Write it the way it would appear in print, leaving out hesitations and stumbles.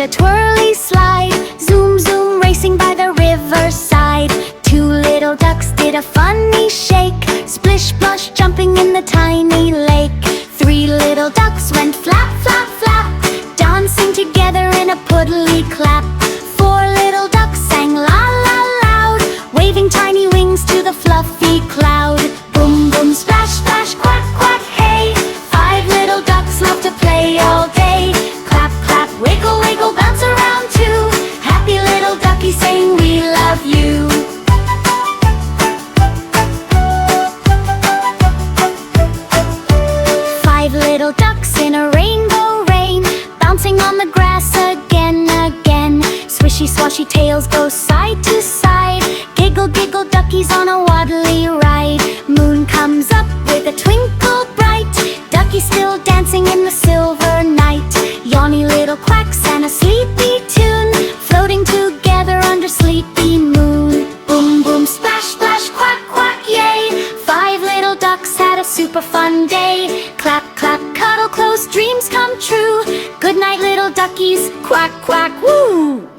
a twirly slide. Zoom, zoom, racing by the riverside. Two little ducks did a funny shake. Splish, splosh, jumping in the tiny lake. Three little ducks went flap, flap, flap, dancing together in a puddly clap. Four little ducks sang la, la, loud, waving tiny wings to the fluffy cloud. Boom, boom, splash, splash, quack, quack, hey. Five little ducks love to play all day. Clap, clap, wiggle, wiggle, bounce around too. Happy little duckies saying we love you. Five little ducks in a rainbow rain, bouncing on the grass again, again. Swishy, swashy tails go side to side. Giggle, giggle, duckies on a waddly ride. Moon comes up with a twinkle bright. Duckies still dancing in the silver night. Yawny little quacks and a sleepy tune, floating together under sleepy moon. Boom, boom, splash, splash, quack, quack, yay. Five little ducks had a super fun day. Clap, clap, cuddle close, dreams come true. Good night, little duckies, quack, quack, woo!